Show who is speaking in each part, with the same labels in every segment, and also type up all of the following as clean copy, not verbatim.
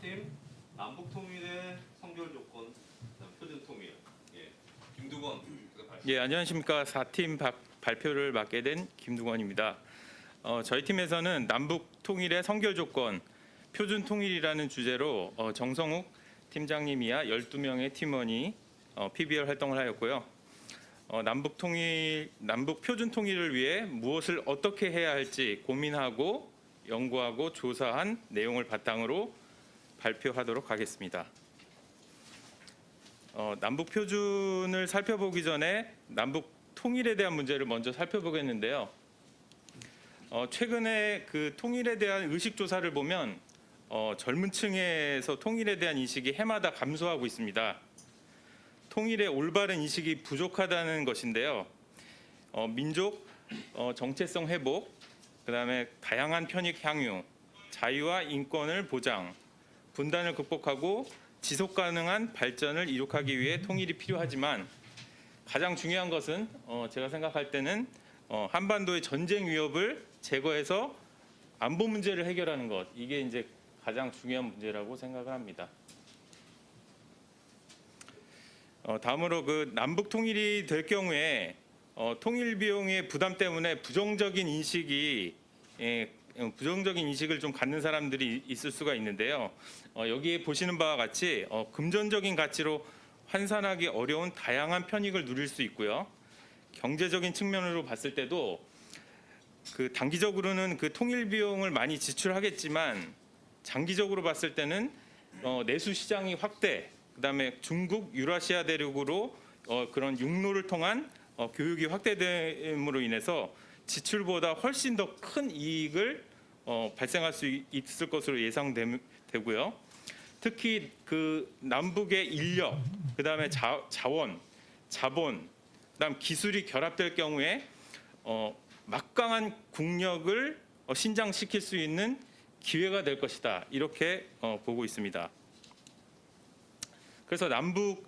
Speaker 1: 4팀 남북 통일의 성결 조건, 표준 통일. 예. 김두건
Speaker 2: 예, 안녕하십니까. 4팀 발표를 맡게 된 김두건입니다. 저희 팀에서는 남북 통일의 성결 조건, 표준 통일이라는 주제로 정성욱 팀장님이야 12명의 팀원이 PBL 활동을 하였고요. 남북 표준 통일을 위해 무엇을 어떻게 해야 할지 고민하고 연구하고 조사한 내용을 바탕으로 발표하도록 하겠습니다. 남북 표준을 살펴보기 전에 남북 통일에 대한 문제를 먼저 살펴보겠는데요. 최근에 그 통일에 대한 의식 조사를 보면 젊은 층에서 통일에 대한 인식이 해마다 감소하고 있습니다. 통일의 올바른 인식이 부족하다는 것인데요. 민족 정체성 회복, 그다음에 다양한 편익 향유, 자유와 인권을 보장, 분단을 극복하고 지속 가능한 발전을 이룩하기 위해 통일이 필요하지만 가장 중요한 것은 제가 생각할 때는 한반도의 전쟁 위협을 제거해서 안보 문제를 해결하는 것, 이게 이제 가장 중요한 문제라고 생각을 합니다. 다음으로 그 남북 통일이 될 경우에 통일 비용의 부담 때문에 부정적인 인식을 좀 갖는 사람들이 있을 수가 있는데요. 여기에 보시는 바와 같이 금전적인 가치로 환산하기 어려운 다양한 편익을 누릴 수 있고요. 경제적인 측면으로 봤을 때도 그 단기적으로는 그 통일 비용을 많이 지출하겠지만 장기적으로 봤을 때는 내수 시장이 확대, 그다음에 중국, 유라시아 대륙으로 그런 육로를 통한 교육이 확대됨으로 인해서 지출보다 훨씬 더 큰 이익을 발생할 수 있을 것으로 예상되고요. 특히 그 남북의 인력, 그다음에 자원, 자본, 그다음 기술이 결합될 경우에 막강한 국력을 신장시킬 수 있는 기회가 될 것이다. 이렇게 보고 있습니다. 그래서 남북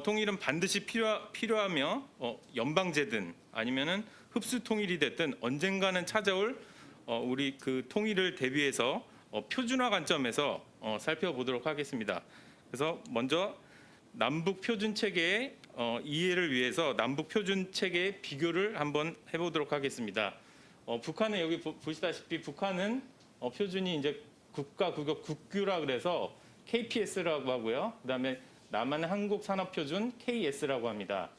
Speaker 2: 통일은 반드시 필요하며 연방제든 아니면은 흡수 통일이 됐든 언젠가는 찾아올 우리 그 통일을 대비해서 표준화 관점에서 살펴보도록 하겠습니다. 그래서 먼저 남북 표준 체계의 이해를 위해서 남북 표준 체계의 비교를 한번 해보도록 하겠습니다. 북한은 여기 보시다시피 북한은 표준이 이제 국규라 그래서 KPS라고 하고요. 그다음에 남한은 한국 산업 표준 KS라고 합니다.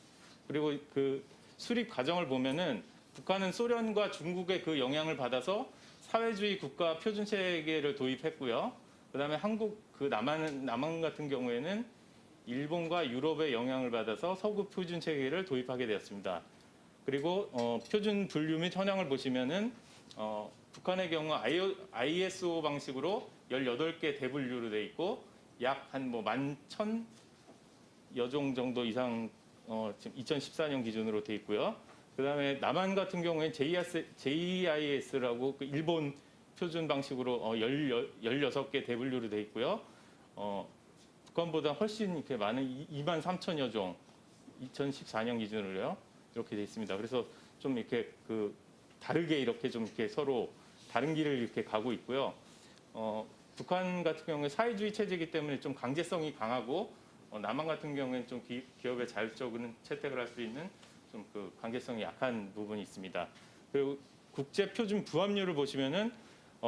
Speaker 2: 그리고 그 수립 과정을 보면은 북한은 소련과 중국의 그 영향을 받아서 사회주의 국가 표준 체계를 도입했고요. 그다음에 남한 같은 경우에는 일본과 유럽의 영향을 받아서 서구 표준 체계를 도입하게 되었습니다. 그리고 표준 분류 및 현황을 보시면은 북한의 경우 ISO 방식으로 18개 대분류로 돼 있고 약 한 11,000여 종 정도 이상 지금 2014년 기준으로 돼 있고요. 그다음에 남한 같은 경우에 JIS라고 그 일본 표준 방식으로 16개 대분류로 돼 있고요. 북한보다 훨씬 이렇게 많은 23,000여 종 2014년 기준으로요. 이렇게 돼 있습니다. 그래서 좀 이렇게 그 다르게 이렇게 좀 이렇게 서로 다른 길을 이렇게 가고 있고요. 북한 같은 경우에 사회주의 체제이기 때문에 좀 강제성이 강하고 남한 같은 경우에는 좀 기업의 자율적으로 채택을 할 수 있는 좀 그 강제성이 약한 부분이 있습니다. 그리고 국제 표준 부합률을 보시면은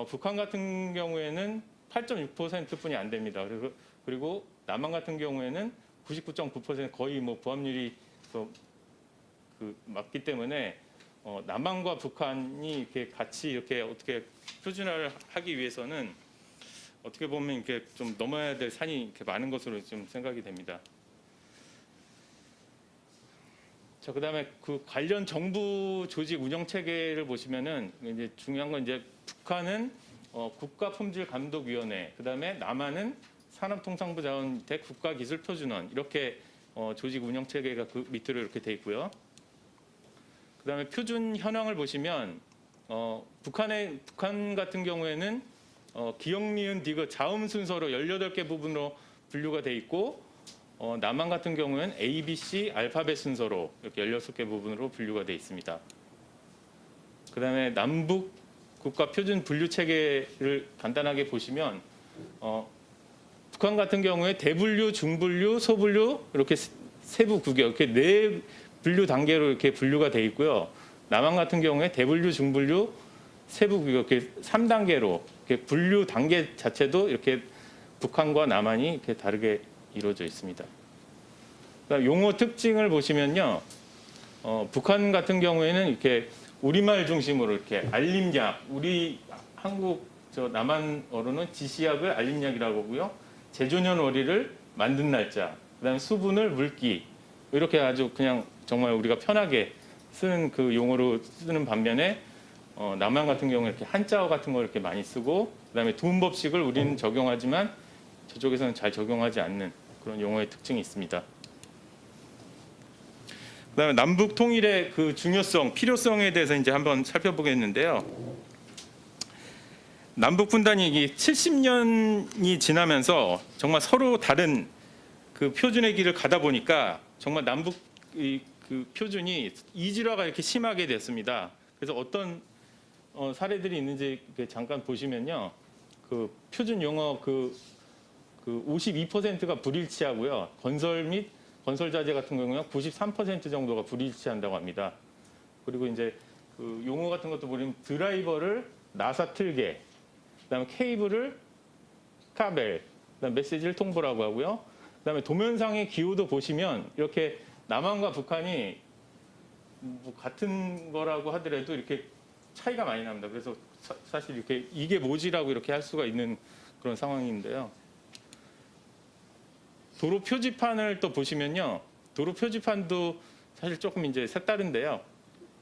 Speaker 2: 북한 같은 경우에는 8.6%뿐이 안 됩니다. 그리고 남한 같은 경우에는 99.9% 거의 부합률이 맞기 때문에 남한과 북한이 이렇게 같이 이렇게 어떻게 표준화를 하기 위해서는 어떻게 보면 이렇게 좀 넘어야 될 산이 이렇게 많은 것으로 좀 생각이 됩니다. 자, 그다음에 그 관련 정부 조직 운영 체계를 보시면은 이제 중요한 건 이제 북한은 국가품질감독위원회, 그다음에 남한은 산업통상부 자원대 국가기술표준원 이렇게 조직 운영 체계가 그 밑으로 이렇게 돼 있고요. 그다음에 표준 현황을 보시면 북한 같은 경우에는 기역, 니은, 디귿 자음 순서로 18개 부분으로 분류가 돼 있고 남한 같은 경우는 A, B, C 알파벳 순서로 이렇게 16개 부분으로 분류가 돼 있습니다. 그다음에 남북 국가 표준 분류 체계를 간단하게 보시면 북한 같은 경우에 대분류, 중분류, 소분류 이렇게 세부 구격 이렇게 네 분류 단계로 이렇게 분류가 돼 있고요. 남한 같은 경우에 대분류, 중분류, 세부 구격 이렇게 3단계로 이렇게 분류 단계 자체도 이렇게 북한과 남한이 이렇게 다르게 이루어져 있습니다. 그다음 용어 특징을 보시면요, 북한 같은 경우에는 이렇게 우리말 중심으로 이렇게 알림약, 우리 한국 남한어로는 지시약을 알림약이라고 하고요, 제조년 월일을 만든 날짜, 그다음에 수분을 물기 이렇게 아주 그냥 정말 우리가 편하게 쓰는 그 용어로 쓰는 반면에 남한 같은 경우는 이렇게 한자어 같은 걸 이렇게 많이 쓰고 그다음에 두음법칙을 우리는 적용하지만 저쪽에서는 잘 적용하지 않는 그런 용어의 특징이 있습니다. 그다음에 남북 통일의 그 중요성, 필요성에 대해서 이제 한번 살펴보겠는데요. 남북 분단이 70년이 지나면서 정말 서로 다른 그 표준의 길을 가다 보니까 정말 남북 그 표준이 이질화가 이렇게 심하게 됐습니다. 그래서 어떤 사례들이 있는지 잠깐 보시면요, 그 표준 용어 그 52%가 불일치하고요, 건설 및 건설 자재 같은 경우는 93% 정도가 불일치한다고 합니다. 그리고 이제 그 용어 같은 것도 보면 드라이버를 나사 틀개, 그다음에 케이블을 카벨, 그다음 메시지를 통보라고 하고요. 그다음에 도면상의 기호도 보시면 이렇게 남한과 북한이 뭐 같은 거라고 하더라도 이렇게 차이가 많이 납니다. 그래서 사실 이렇게 이게 뭐지라고 이렇게 할 수가 있는 그런 상황인데요. 도로 표지판을 또 보시면요, 도로 표지판도 사실 조금 이제 색다른데요.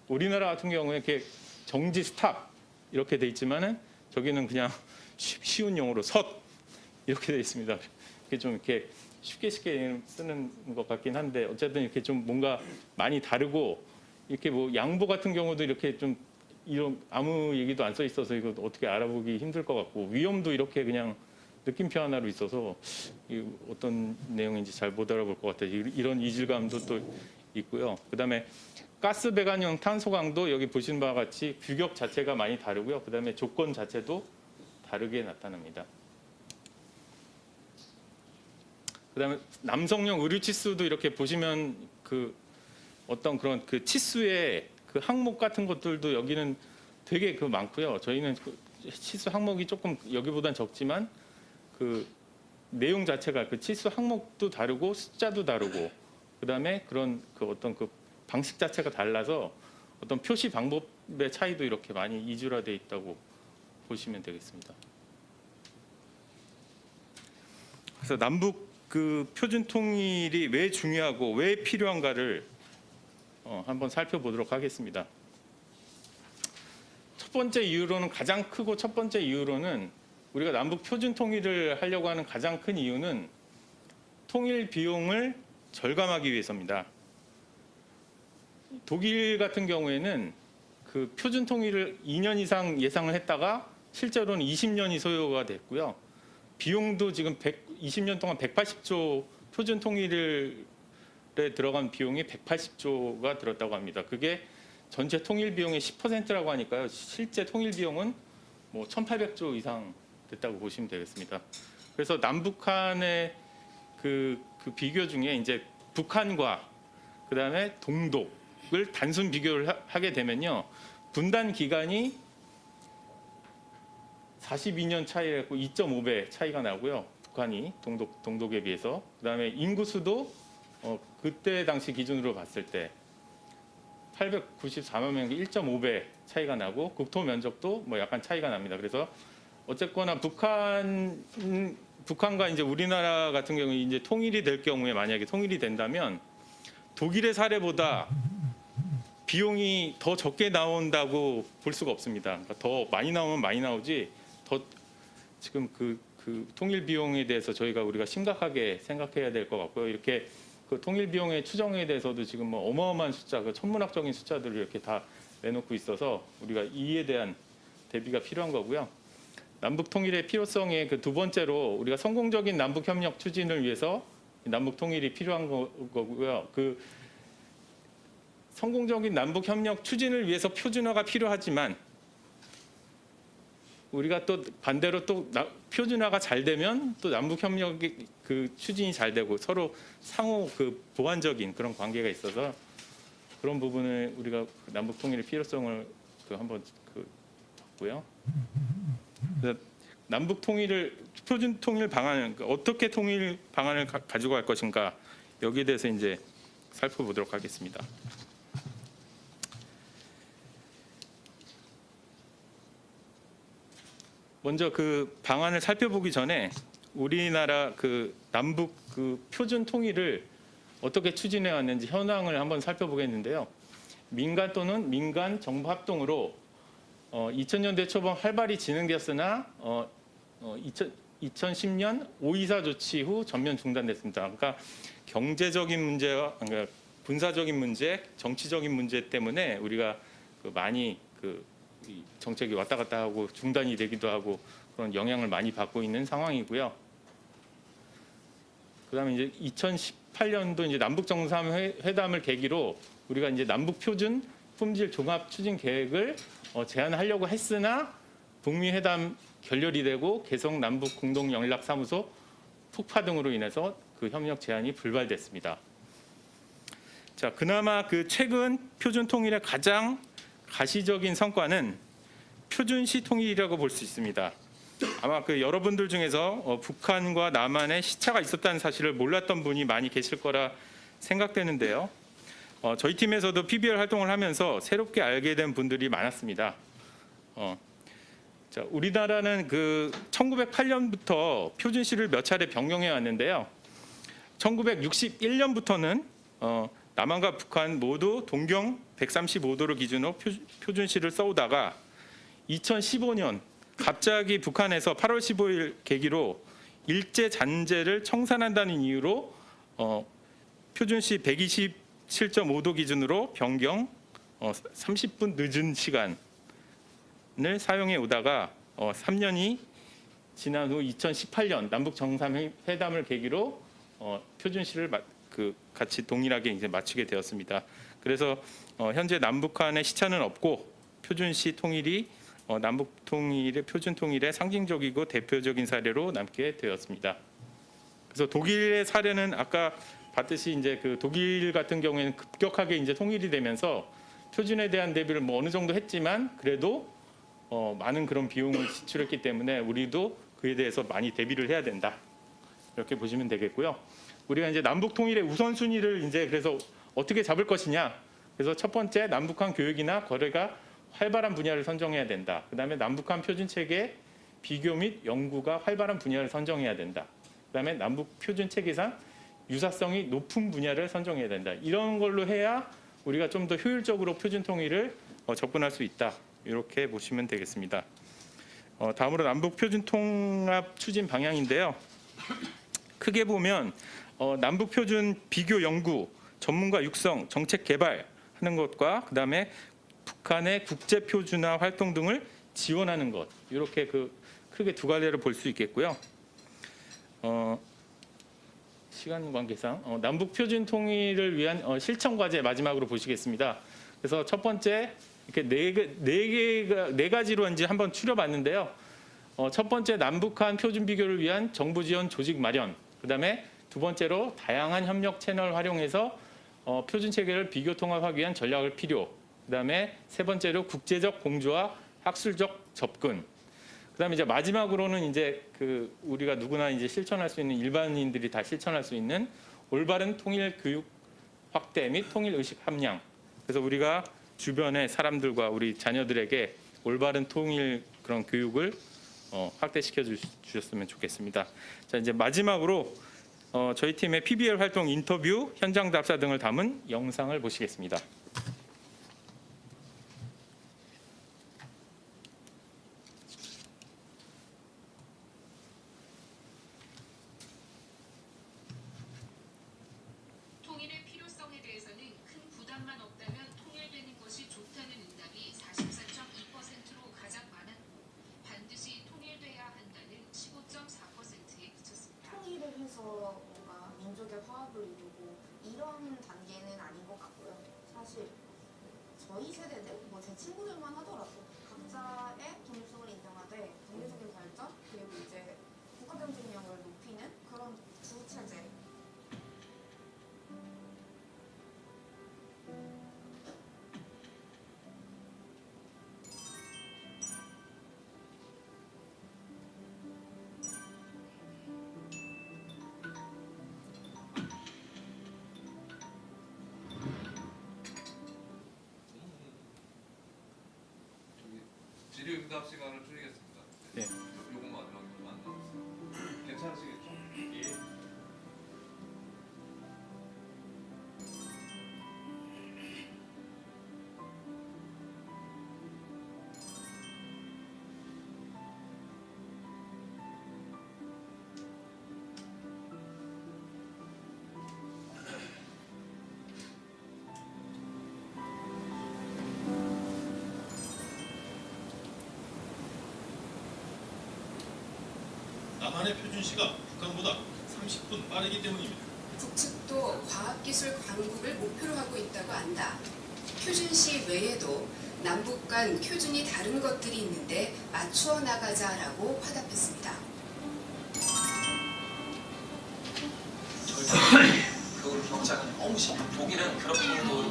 Speaker 2: 우리나라 같은 경우에 이렇게 정지 스탑 이렇게 돼 있지만은 저기는 그냥 쉬운 용어로 섰 이렇게 돼 있습니다. 이렇게 좀 이렇게 쉽게 쓰는 것 같긴 한데 어쨌든 이렇게 좀 뭔가 많이 다르고, 이렇게 뭐 양보 같은 경우도 이렇게 좀 이런 아무 얘기도 안 써 있어서 이거 어떻게 알아보기 힘들 것 같고, 위험도 이렇게 그냥 느낌표 하나로 있어서 어떤 내용인지 잘 못 알아볼 것 같아요. 이런 이질감도 또 있고요. 그다음에 가스 배관형 탄소 강도 여기 보시는 바와 같이 규격 자체가 많이 다르고요. 그다음에 조건 자체도 다르게 나타납니다. 그다음에 남성용 의류 치수도 이렇게 보시면 그 어떤 그런 그 치수의 그 항목 같은 것들도 여기는 되게 그 많고요. 저희는 그 치수 항목이 조금 여기보단 적지만 그 내용 자체가 그 치수 항목도 다르고 숫자도 다르고 그다음에 그런 그 어떤 그 방식 자체가 달라서 어떤 표시 방법의 차이도 이렇게 많이 이질화되어 있다고 보시면 되겠습니다. 그래서 남북 그 표준 통일이 왜 중요하고 왜 필요한가를 한번 살펴보도록 하겠습니다. 첫 번째 이유로는, 가장 크고 첫 번째 이유로는 우리가 남북 표준 통일을 하려고 하는 가장 큰 이유는 통일 비용을 절감하기 위해서입니다. 독일 같은 경우에는 그 표준 통일을 2년 이상 예상을 했다가 실제로는 20년이 소요가 됐고요. 비용도 지금 20년 동안 180조, 표준 통일에 들어간 비용이 180조가 들었다고 합니다. 그게 전체 통일 비용의 10%라고 하니까요. 실제 통일 비용은 뭐 1,800조 이상 됐다고 보시면 되겠습니다. 그래서 남북한의 그 비교 중에 이제 북한과 그다음에 동독을 단순 비교를 하게 되면요, 분단 기간이 42년 차이를 했고 2.5배 차이가 나고요. 북한이 동독에 비해서. 그다음에 인구수도 그때 당시 기준으로 봤을 때 894만 명, 1.5배 차이가 나고 국토 면적도 뭐 약간 차이가 납니다. 그래서 어쨌거나 북한과 이제 우리나라 같은 경우에 이제 통일이 될 경우에, 만약에 통일이 된다면 독일의 사례보다 비용이 더 적게 나온다고 볼 수가 없습니다. 그러니까 더 많이 나오면 많이 나오지, 더 지금 그 통일 비용에 대해서 우리가 심각하게 생각해야 될 것 같고요. 이렇게 그 통일 비용의 추정에 대해서도 지금 뭐 어마어마한 숫자, 그 천문학적인 숫자들을 이렇게 다 내놓고 있어서 우리가 이에 대한 대비가 필요한 거고요. 남북 통일의 필요성의 그 두 번째로 우리가 성공적인 남북 협력 추진을 위해서 남북 통일이 필요한 거고요. 그 성공적인 남북 협력 추진을 위해서 표준화가 필요하지만 우리가 또 반대로 또 표준화가 잘 되면 또 남북 협력이 그 추진이 잘 되고 서로 상호 그 보완적인 그런 관계가 있어서 그런 부분을 우리가 남북 통일의 필요성을 그 한번 그 봤고요. 그래서 남북 통일을 표준 통일 방안을 어떻게 통일 방안을 가지고 갈 것인가 여기에 대해서 이제 살펴보도록 하겠습니다. 먼저 그 방안을 살펴보기 전에 우리나라 그 남북 그 표준 통일을 어떻게 추진해 왔는지 현황을 한번 살펴보겠는데요. 민간 또는 민간 정부 합동으로 2000년대 초반 활발히 진행되었으나 2010년 5.24 조치 후 전면 중단됐습니다. 그러니까 경제적인 문제와 그러니까 군사적인 문제, 정치적인 문제 때문에 우리가 그 많이 그 정책이 왔다 갔다 하고 중단이 되기도 하고 그런 영향을 많이 받고 있는 상황이고요. 그다음에 이제 2018년도 이제 남북 정상회담을 계기로 우리가 이제 남북 표준 품질 종합 추진 계획을 제안하려고 했으나 북미 회담 결렬이 되고 개성 남북 공동 연락 사무소 폭파 등으로 인해서 그 협력 제안이 불발됐습니다. 자, 그나마 그 최근 표준 통일의 가장 가시적인 성과는 표준시 통일이라고 볼 수 있습니다. 아마 그 여러분들 중에서 북한과 남한에 시차가 있었다는 사실을 몰랐던 분이 많이 계실 거라 생각되는데요. 저희 팀에서도 PBL 활동을 하면서 새롭게 알게 된 분들이 많았습니다. 자, 우리나라는 그 1908년부터 표준시를 몇 차례 변경해 왔는데요. 1961년부터는 남한과 북한 모두 동경 135도를 기준으로 표준시를 써오다가 2015년 갑자기 북한에서 8월 15일 계기로 일제 잔재를 청산한다는 이유로 표준시 127.5도 기준으로 변경 30분 늦은 시간을 사용해 오다가 3년이 지난 후 2018년 남북 정상회담을 계기로 표준시를 같이 동일하게 이제 맞추게 되었습니다. 그래서 현재 남북한의 시차는 없고 표준시 통일이 남북 통일의 표준 통일의 상징적이고 대표적인 사례로 남게 되었습니다. 그래서 독일의 사례는 아까 봤듯이 이제 그 독일 같은 경우에는 급격하게 이제 통일이 되면서 표준에 대한 대비를 뭐 어느 정도 했지만 그래도 많은 그런 비용을 지출했기 때문에 우리도 그에 대해서 많이 대비를 해야 된다. 이렇게 보시면 되겠고요. 우리가 이제 남북 통일의 우선순위를 이제 그래서 어떻게 잡을 것이냐. 그래서 첫 번째 남북한 교육이나 거래가 활발한 분야를 선정해야 된다. 그다음에 남북한 표준 체계 비교 및 연구가 활발한 분야를 선정해야 된다. 그다음에 남북 표준 체계상 유사성이 높은 분야를 선정해야 된다. 이런 걸로 해야 우리가 좀 더 효율적으로 표준 통일을 접근할 수 있다. 이렇게 보시면 되겠습니다. 다음으로 남북 표준 통합 추진 방향인데요. 크게 보면 남북 표준 비교 연구, 전문가 육성, 정책 개발하는 것과 그다음에 북한의 국제 표준화 활동 등을 지원하는 것 이렇게 그 크게 두 갈래를 볼 수 있겠고요. 시간 관계상 남북 표준 통일을 위한 실천 과제 마지막으로 보시겠습니다. 그래서 첫 번째 이렇게 네 가지로 이제 한번 추려봤는데요. 첫 번째 남북한 표준 비교를 위한 정부 지원 조직 마련. 그다음에 두 번째로 다양한 협력 채널 활용해서 표준 체계를 비교 통합하기 위한 전략을 필요. 그다음에 세 번째로 국제적 공조와 학술적 접근. 그다음에 이제 마지막으로는 이제 그 우리가 누구나 이제 실천할 수 있는 일반인들이 다 실천할 수 있는 올바른 통일 교육 확대 및 통일 의식 함양. 그래서 우리가 주변의 사람들과 우리 자녀들에게 올바른 통일 그런 교육을 확대시켜 주셨으면 좋겠습니다. 자, 이제 마지막으로 저희 팀의 PBL 활동 인터뷰, 현장 답사 등을 담은 영상을 보시겠습니다.
Speaker 3: 통일의 필요성에 대해서는 큰 부담만 없다면 통일되는 것이 좋다는 응답이 44.2%로 가장 많았고 반드시 통일돼야 한다는 15.4%에 그쳤습니다.
Speaker 4: 통일을 해서 뭔가 민족의 화합을 이루고 이런 단계는 아닌 것 같고요. 사실 저희 세대들, 뭐 제 친구들만 하더라도 각자의 독립성을 인정하되
Speaker 5: 질의 응답 시간을 줄이겠습니다.
Speaker 2: 네.
Speaker 5: 요건 마지막으로 안 나왔어요. 괜찮으시겠죠?
Speaker 1: 예.
Speaker 6: 남한의 표준시가 북한보다 30분 빠르기 때문입니다.
Speaker 7: 북측도 과학기술 강국을 목표로 하고 있다고 안다. 표준시 외에도 남북 간 표준이 다른 것들이 있는데 맞추어 나가자라고 화답했습니다.
Speaker 8: 그 격차가 너무 심해. 독일은 그렇게 해도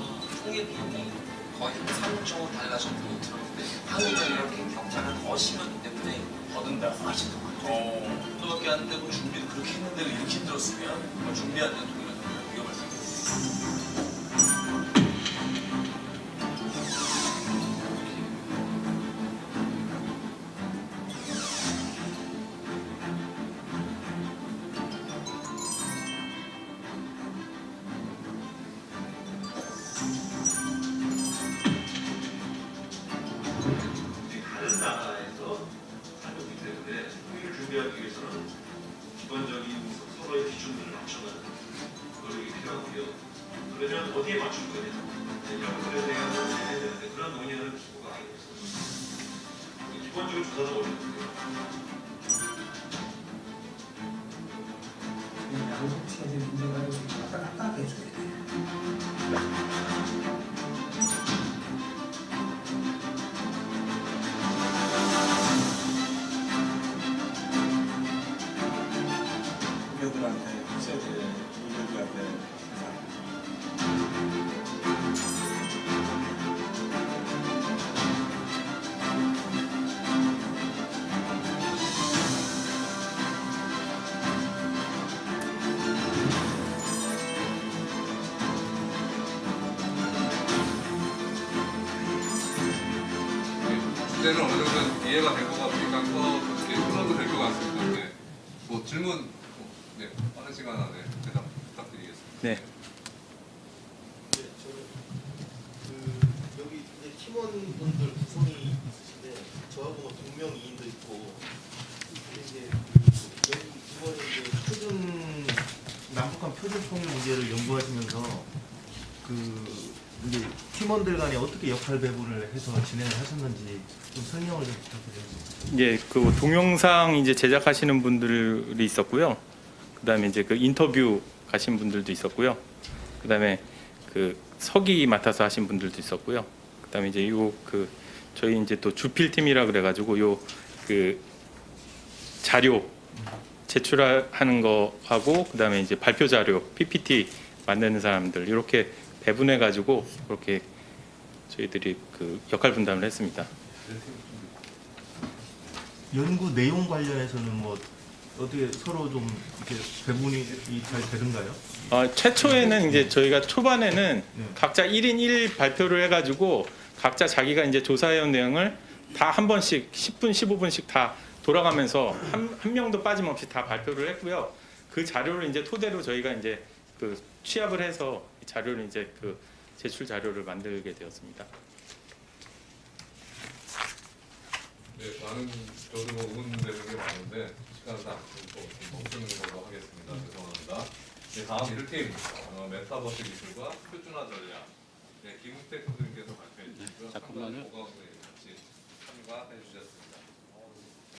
Speaker 8: 통일 비용이 거의 3조 달러 정도 들었는데 한국은 이렇게 격차가 더 심하기 때문에 버든다 훨씬 더 많죠. 그밖에 안 되고 준비도 그렇게 했는데도 이렇게 힘들었으면 준비 안 된 독일은 위험할 수 있어요.
Speaker 9: 다른 나라에서 하기 때문에 통일을 준비하기 위해서는 기본적인 서로의 기준들을 맞춰가는 노력이 필요하고요. 그러면 어디에 맞출 거냐? 이런 것에 대해서 해야 되는데 그런 논의는 기구가 아니고 있어요. 기본적인 조사도 어렵고요.
Speaker 10: 양국 체제 문제가 왔다 갔다 해줘야 돼요. 후배들한테, 세대 후배들한테
Speaker 5: 주제는 어느 정도 이해가 된 것 같으니까 이렇게 풀어도 될 것 같습니다. 네. 뭐 질문, 네, 빠른 시간 안에 대답 부탁드리겠습니다.
Speaker 2: 네.
Speaker 11: 네, 저는 여기 이제 팀원분들 구성이 있으신데 저하고 뭐 동명이인도 있고 근데 이제 이번에 이제 표준 남북한 표준 통일 문제를 연구하시면서 이제 팀원들 간에 어떻게 역할 배분을 해서 진행을 하셨는지 좀 설명을 좀 부탁드립니다.
Speaker 2: 예, 그 동영상 이제 제작하시는 분들이 있었고요. 그다음에 이제 그 인터뷰 가신 분들도 있었고요. 그다음에 그 서기 맡아서 하신 분들도 있었고요. 그다음에 이제 요 그 저희 이제 또 주필팀이라 그래가지고 요 그 자료 제출하는 거 하고 그다음에 이제 발표 자료 PPT 만드는 사람들 이렇게 배분해 가지고 그렇게 저희들이 그 역할 분담을 했습니다.
Speaker 11: 연구 내용 관련해서는 뭐 어떻게 서로 좀 이렇게 배분이 잘 되는가요?
Speaker 2: 최초에는 이제 저희가 초반에는
Speaker 11: 네.
Speaker 2: 각자 1인 1 발표를 해가지고 각자 자기가 이제 조사해온 내용을 다 한 번씩 10분, 15분씩 다 돌아가면서 한 명도 빠짐없이 다 발표를 했고요. 그 자료를 이제 토대로 저희가 이제 그 취합을 해서 자료를 이제 그 제출 자료를 만들게 되었습니다.
Speaker 5: 네, 많은 저도 뭐 의문되는 게 많은데 시간상 좀 멈추는 걸로 하겠습니다. 죄송합니다. 네, 다음 1팀 메타버스 기술과 표준화 전략. 네, 김웅택 선생님께서 발표해 주시고요.
Speaker 6: 잠깐만요.
Speaker 5: 보강 선생님 같이 참가해 주셨습니다.